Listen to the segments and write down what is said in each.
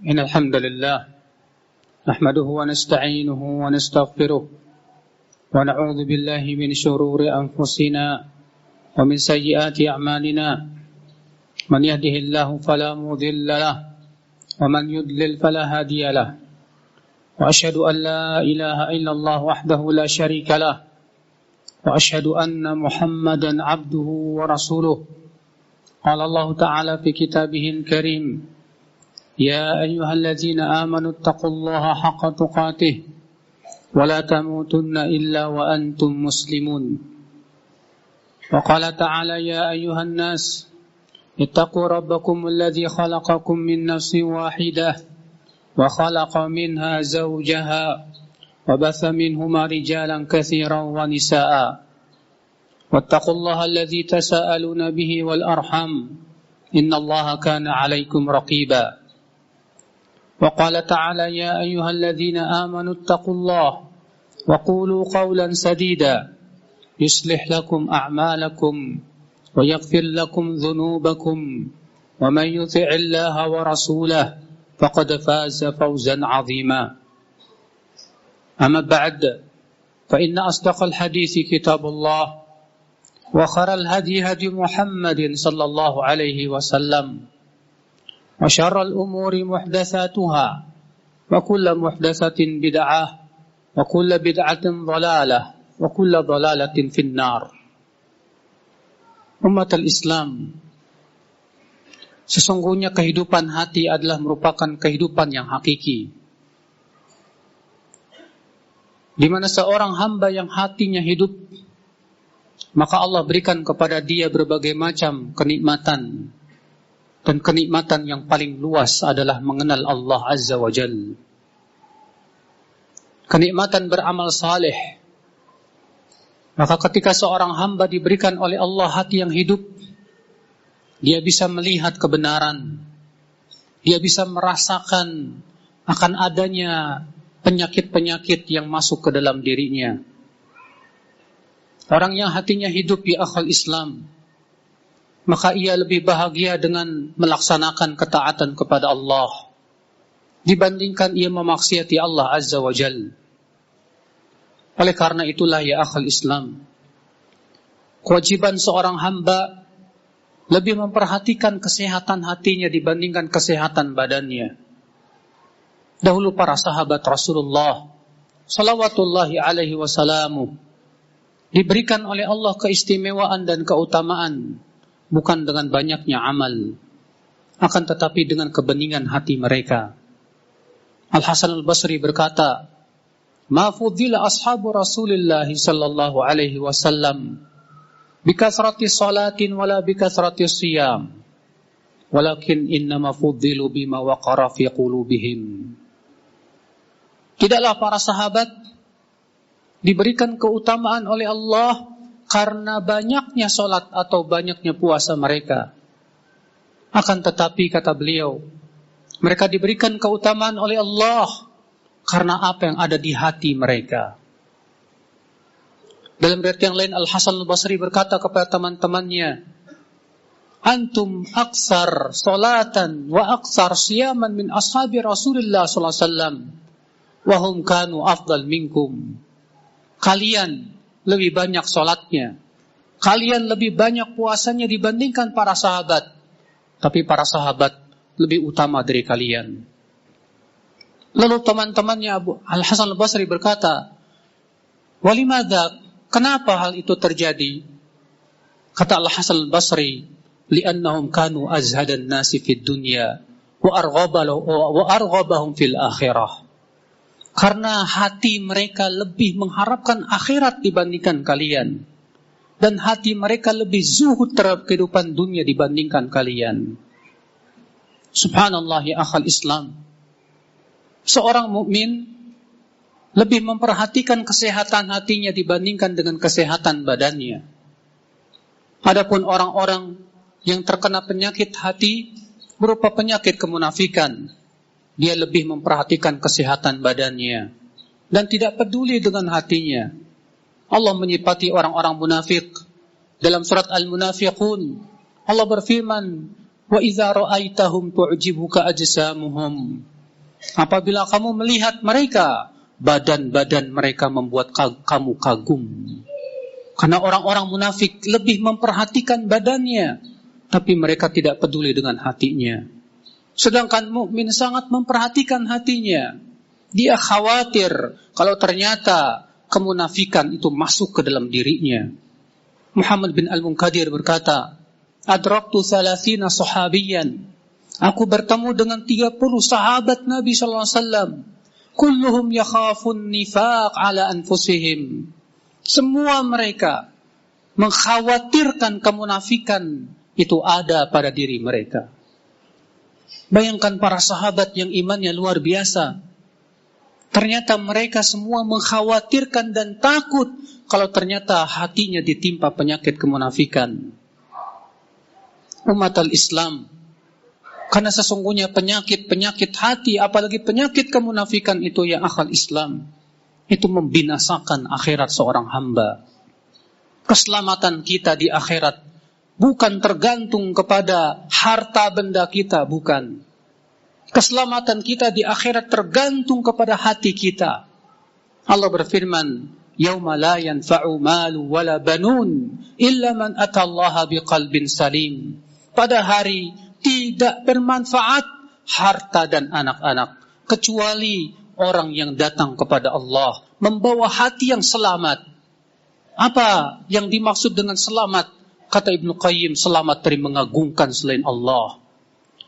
إن الحمد لله نحمده ونستعينه ونستغفره ونعوذ بالله من شرور أنفسنا ومن سيئات أعمالنا من يهده الله فلا مضل له ومن يضلل فلا هادي له وأشهد أن لا إله إلا الله وحده لا شريك له وأشهد أن محمدا عبده ورسوله قال الله تعالى في كتابه الكريم يا أيها الذين آمنوا اتقوا الله حق تقاته ولا تموتن إلا وأنتم مسلمون وقال تعالى يا أيها الناس اتقوا ربكم الذي خلقكم من نفس واحدة وخلق منها زوجها وبث منهما رجالا كثيرا ونساء واتقوا الله الذي تساءلون به والأرحم إن الله كان عليكم رقيبا وقال تعالى يا أيها الذين آمنوا اتقوا الله وقولوا قولا سديدا يصلح لكم أعمالكم ويغفر لكم ذنوبكم ومن يطع الله ورسوله فقد فاز فوزا عظيما أما بعد فإن أصدق الحديث كتاب الله وخير الهدي هدي محمد صلى الله عليه وسلم وشر الأمور محدثاتها وكل محدثة بدعة وكل بدعة ضلالة وكل ضلالة في النار. Umat al-Islam, sesungguhnya kehidupan hati adalah merupakan kehidupan yang hakiki, di mana seorang hamba yang hatinya hidup, maka Allah berikan kepada dia berbagai macam kenikmatan. Dan kenikmatan yang paling luas adalah mengenal Allah Azza wa Jalla. Kenikmatan beramal saleh. Maka ketika seorang hamba diberikan oleh Allah hati yang hidup, dia bisa melihat kebenaran. Dia bisa merasakan akan adanya penyakit-penyakit yang masuk ke dalam dirinya. Orang yang hatinya hidup di akhal Islam, maka ia lebih bahagia dengan melaksanakan ketaatan kepada Allah dibandingkan ia memaksiati Allah Azza wa Jalla. Oleh karena itulah ya akhal Islam, kewajiban seorang hamba lebih memperhatikan kesehatan hatinya dibandingkan kesehatan badannya. Dahulu para sahabat Rasulullah salawatullahi alaihi wasallam diberikan oleh Allah keistimewaan dan keutamaan bukan dengan banyaknya amal, akan tetapi dengan kebeningan hati mereka. Al-Hasan al-Basri berkata, "Ma fuddila ashabu Rasulillah sallallahu alaihi wasallam bikathrati salatin wala bikathrati siyam, walakin innama fuddilu bima waqara fi qulubihim." Tidaklah para sahabat diberikan keutamaan oleh Allah karena banyaknya solat atau banyaknya puasa mereka. Akan tetapi kata beliau, mereka diberikan keutamaan oleh Allah karena apa yang ada di hati mereka. Dalam riwayat yang lain Al-Hasan al-Basri berkata kepada teman-temannya, "Antum aksar solatan wa aksar siyaman min ashabi Rasulullah sallallahu alaihi wasallam wa hum kanu afdal minkum." Kalian lebih banyak sholatnya, kalian lebih banyak puasanya dibandingkan para sahabat, tapi para sahabat lebih utama dari kalian. Lalu teman-temannya Al-Hasan al-Basri berkata, "Walimadza? Kenapa hal itu terjadi?" Kata Al-Hasan al-Basri, "Li'annahum kanu azhadan nasi fid dunya wa arghabahum fil akhirah." Karena hati mereka lebih mengharapkan akhirat dibandingkan kalian, dan hati mereka lebih zuhud terhadap kehidupan dunia dibandingkan kalian. Subhanallah ya akhal Islam, seorang mukmin lebih memperhatikan kesehatan hatinya dibandingkan dengan kesehatan badannya. Adapun orang-orang yang terkena penyakit hati berupa penyakit kemunafikan, dia lebih memperhatikan kesehatan badannya dan tidak peduli dengan hatinya. Allah menyifati orang-orang munafik dalam surat Al-Munafiqun. Allah berfirman, Wa idza ra'aitahum tu'jibuka ajsamuhum. Apabila kamu melihat mereka, badan-badan mereka membuat kamu kagum. Karena orang-orang munafik lebih memperhatikan badannya, tapi mereka tidak peduli dengan hatinya. Sedangkan mukmin sangat memperhatikan hatinya. Dia khawatir kalau ternyata kemunafikan itu masuk ke dalam dirinya. Muhammad bin Al-Munkadir berkata, Adraktu 30 sahabiyan. Aku bertemu dengan 30 sahabat Nabi sallallahu alaihi wasallam. Kulluhum yakhafun nifaq ala anfusihim. Semua mereka mengkhawatirkan kemunafikan itu ada pada diri mereka. Bayangkan para sahabat yang imannya luar biasa. Ternyata mereka semua mengkhawatirkan dan takut kalau ternyata hatinya ditimpa penyakit kemunafikan. Umat al-Islam, karena sesungguhnya penyakit hati, apalagi penyakit kemunafikan itu ya akhal Islam, itu membinasakan akhirat seorang hamba. Keselamatan kita di akhirat bukan tergantung kepada harta benda kita, bukan. Keselamatan kita di akhirat tergantung kepada hati kita. Allah berfirman, Yauma la yanfa'u malu wala banun illa man atallaha biqalbin salim. Pada hari tidak bermanfaat harta dan anak-anak kecuali orang yang datang kepada Allah membawa hati yang selamat. Apa yang dimaksud dengan selamat? Kata Ibnu Qayyim, selamat dari mengagungkan selain Allah.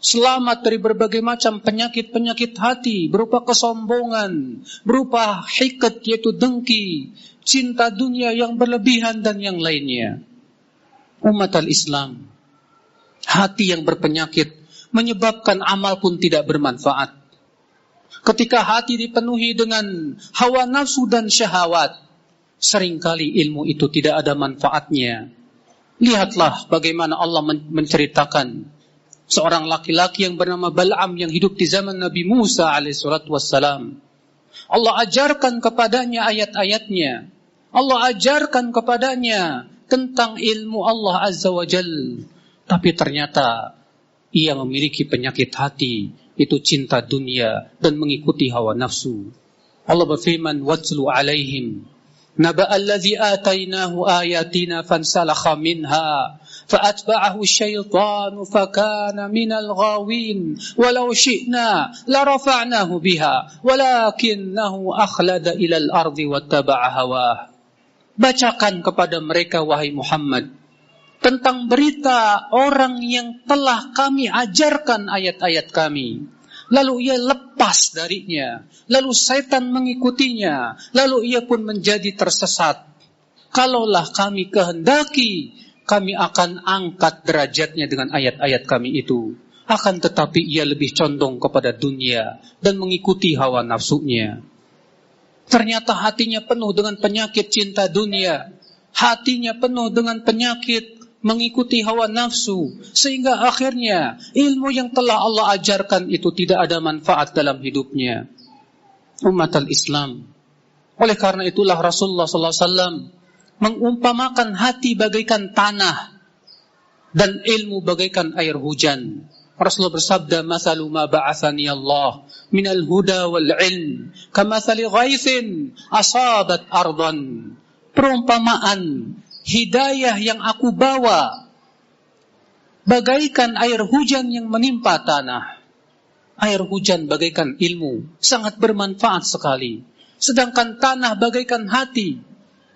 Selamat dari berbagai macam penyakit-penyakit hati, berupa kesombongan, berupa hiqat yaitu dengki, cinta dunia yang berlebihan dan yang lainnya. Umat al-Islam, hati yang berpenyakit menyebabkan amal pun tidak bermanfaat. Ketika hati dipenuhi dengan hawa nafsu dan syahwat, seringkali ilmu itu tidak ada manfaatnya. Lihatlah bagaimana Allah menceritakan seorang laki-laki yang bernama Bal'am yang hidup di zaman Nabi Musa alaihissalatu wassalam. Allah ajarkan kepadanya ayat-ayatnya. Allah ajarkan kepadanya tentang ilmu Allah Azza wa Jal. Tapi ternyata ia memiliki penyakit hati, itu cinta dunia dan mengikuti hawa nafsu. Allah berfirman, "Watlu 'alaihim naba allazi atainahu ayatina fansalakha minha fa'atba'ahu asy-syaitanu fakana minal ghawin walau syi'na la rafa'nahu biha walakinnahu akhlada ilal ardi wattaba'a hawah." Bacakan kepada mereka wahai Muhammad tentang berita orang yang telah kami ajarkan ayat-ayat kami, lalu ia lepas darinya, lalu setan mengikutinya, lalu ia pun menjadi tersesat. Kalaulah kami kehendaki, kami akan angkat derajatnya dengan ayat-ayat kami itu. Akan tetapi ia lebih condong kepada dunia dan mengikuti hawa nafsunya. Ternyata hatinya penuh dengan penyakit cinta dunia, hatinya penuh dengan penyakit mengikuti hawa nafsu, sehingga akhirnya ilmu yang telah Allah ajarkan itu tidak ada manfaat dalam hidupnya. Umat al-Islam, oleh karena itulah Rasulullah SAW mengumpamakan hati bagaikan tanah dan ilmu bagaikan air hujan. Rasulullah bersabda, "Mathalu ma ba'athani Allah minal huda wal ilm kamathali ghaithin asabat ardan." Perumpamaan hidayah yang aku bawa bagaikan air hujan yang menimpa tanah. Air hujan bagaikan ilmu, sangat bermanfaat sekali. Sedangkan tanah bagaikan hati.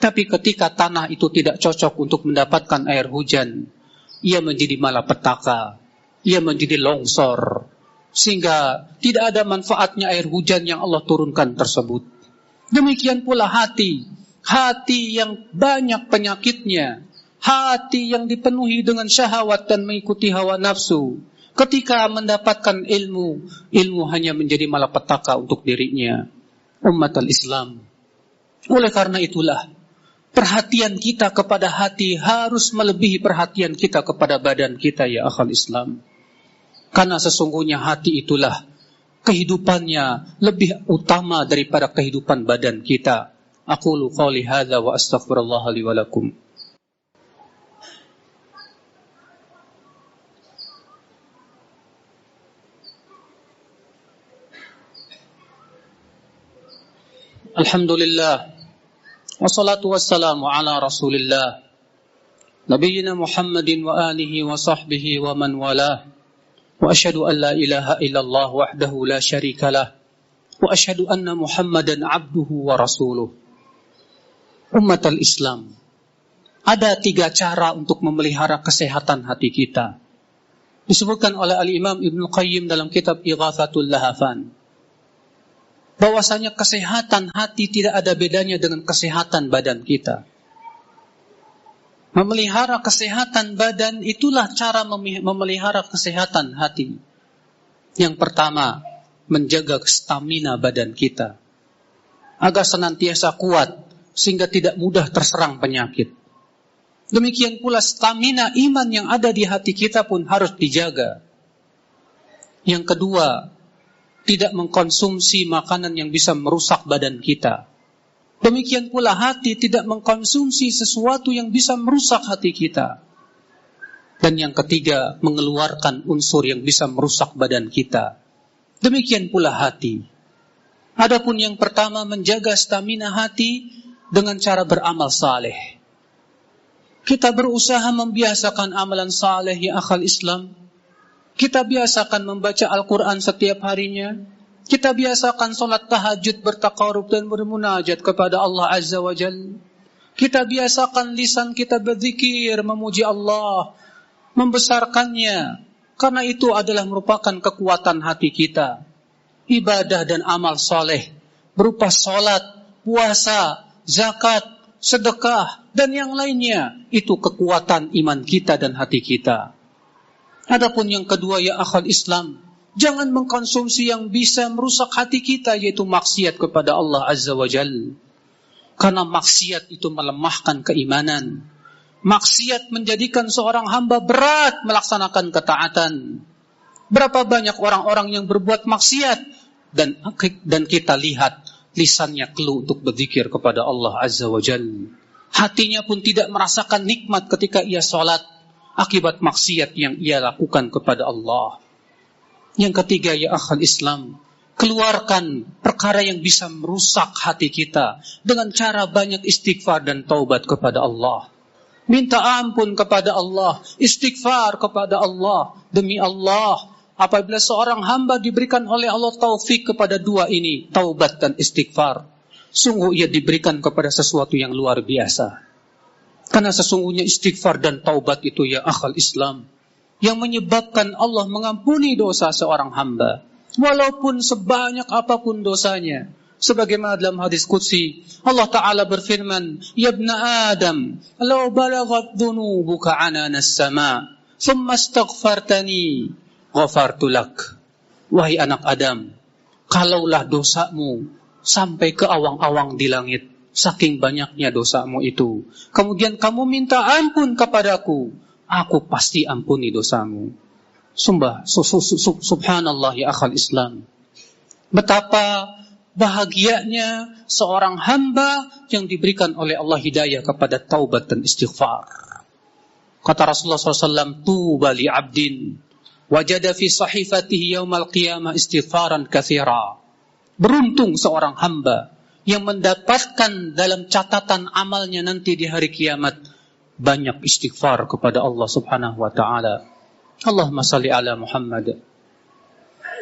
Tapi ketika tanah itu tidak cocok untuk mendapatkan air hujan, ia menjadi malapetaka, ia menjadi longsor, sehingga tidak ada manfaatnya air hujan yang Allah turunkan tersebut. Demikian pula hati yang banyak penyakitnya, hati yang dipenuhi dengan syahwat dan mengikuti hawa nafsu, ketika mendapatkan ilmu hanya menjadi malapetaka untuk dirinya. Umat al-Islam, oleh karena itulah perhatian kita kepada hati harus melebihi perhatian kita kepada badan kita ya akhal Islam. Karena sesungguhnya hati itulah kehidupannya lebih utama daripada kehidupan badan kita. Aqulu qawli hadza wa astaghfirullah li wa lakum. Alhamdulillah. Wassalatu wassalamu ala Rasulillah. Nabiyyina Muhammadin wa alihi wa sahbihi wa man walah. Wa asyhadu an la ilaha illallah wahdahu la syarika lah. Wa asyhadu anna Muhammadan abduhu wa rasuluh. Ummatul Islam. Ada 3 cara untuk memelihara kesehatan hati kita. Disebutkan oleh Al-Imam Ibnu Qayyim dalam kitab Ighathatul Lahafan. Bahwasanya kesehatan hati tidak ada bedanya dengan kesehatan badan kita. Memelihara kesehatan badan itulah cara memelihara kesehatan hati. Yang pertama, menjaga stamina badan kita agar senantiasa kuat sehingga tidak mudah terserang penyakit. Demikian pula stamina iman yang ada di hati kita pun harus dijaga. Yang kedua, tidak mengkonsumsi makanan yang bisa merusak badan kita. Demikian pula hati tidak mengkonsumsi sesuatu yang bisa merusak hati kita. Dan yang ketiga, mengeluarkan unsur yang bisa merusak badan kita. Demikian pula hati. Adapun yang pertama, menjaga stamina hati dengan cara beramal saleh. Kita berusaha membiasakan amalan saleh ya akhal Islam. Kita biasakan membaca Al-Quran setiap harinya. Kita biasakan solat tahajud, bertaqarrub dan bermunajat kepada Allah Azza wa Jalla. Kita biasakan lisan kita berzikir, memuji Allah, membesarkannya. Karena itu adalah merupakan kekuatan hati kita. Ibadah dan amal soleh berupa solat, puasa, zakat, sedekah, dan yang lainnya. Itu kekuatan iman kita dan hati kita. Adapun yang kedua ya akhal Islam, jangan mengkonsumsi yang bisa merusak hati kita, yaitu maksiat kepada Allah Azza wa Jalla. Karena maksiat itu melemahkan keimanan. Maksiat menjadikan seorang hamba berat melaksanakan ketaatan. Berapa banyak orang-orang yang berbuat maksiat dan kita lihat lisannya keluh untuk berzikir kepada Allah Azza wa Jalla. Hatinya pun tidak merasakan nikmat ketika ia sholat akibat maksiat yang ia lakukan kepada Allah. Yang ketiga ya akhal Islam, keluarkan perkara yang bisa merusak hati kita dengan cara banyak istighfar dan taubat kepada Allah. Minta ampun kepada Allah, istighfar kepada Allah. Demi Allah, apabila seorang hamba diberikan oleh Allah taufik kepada 2 ini, taubat dan istighfar, sungguh ia diberikan kepada sesuatu yang luar biasa. Karena sesungguhnya istighfar dan taubat itu ya akhal Islam yang menyebabkan Allah mengampuni dosa seorang hamba, walaupun sebanyak apapun dosanya. Sebagaimana dalam hadis qudsi, Allah Ta'ala berfirman, Ya ibna Adam, law balaghat dhunubuka anana as-sama, thumma astaghfartani, ghafartu lak. Wahai anak Adam, kalaulah dosamu sampai ke awang-awang di langit, saking banyaknya dosamu itu, kemudian kamu minta ampun kepadaku, aku pasti ampuni dosamu. Subhanallah ya akhal Islam. Betapa bahagianya seorang hamba yang diberikan oleh Allah hidayah kepada taubat dan istighfar. Kata Rasulullah SAW, Tuba li abdin wajada fi sahifatihi yawmal qiyamah istighfaran katsira. Beruntung seorang hamba yang mendapatkan dalam catatan amalnya nanti di hari kiamat banyak istighfar kepada Allah Subhanahu wa taala. Allahumma salli ala Muhammad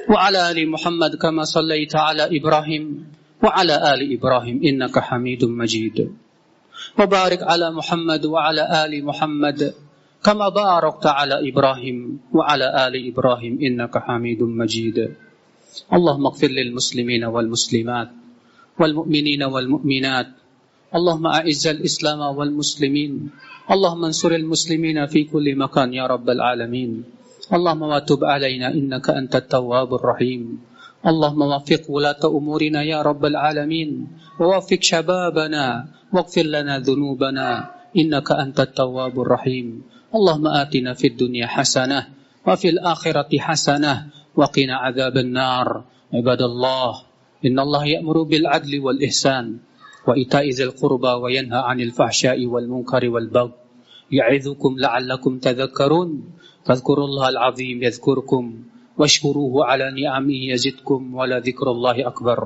wa ala ali Muhammad kama sallaita ala Ibrahim wa ala ali Ibrahim innaka Hamidum Majid. Wa barik ala Muhammad wa ala ali Muhammad kama barakta ala Ibrahim wa ala ali Ibrahim innaka Hamidum Majid. Allahumma ighfir lil muslimina wal muslimat والمؤمنين والمؤمنات. اللهم أعز الإسلام والمسلمين. اللهم انصر المسلمين في كل مكان يا رب العالمين. اللهم وتب علينا إنك أنت التواب الرحيم. اللهم وفق ولاة أمورنا يا رب العالمين، ووفق شبابنا واغفر لنا ذنوبنا إنك أنت التواب الرحيم. اللهم آتنا في الدنيا حسنة وفي الآخرة حسنة وقنا عذاب النار. عباد الله، إن الله يأمر بالعدل والإحسان وإيتاء ذي القربى وينهى عن الفحشاء والمنكر والبغي يعظكم لعلكم تذكرون. فاذكروا الله العظيم يذكركم واشكروه على نعمه يزدكم ولذكر الله أكبر.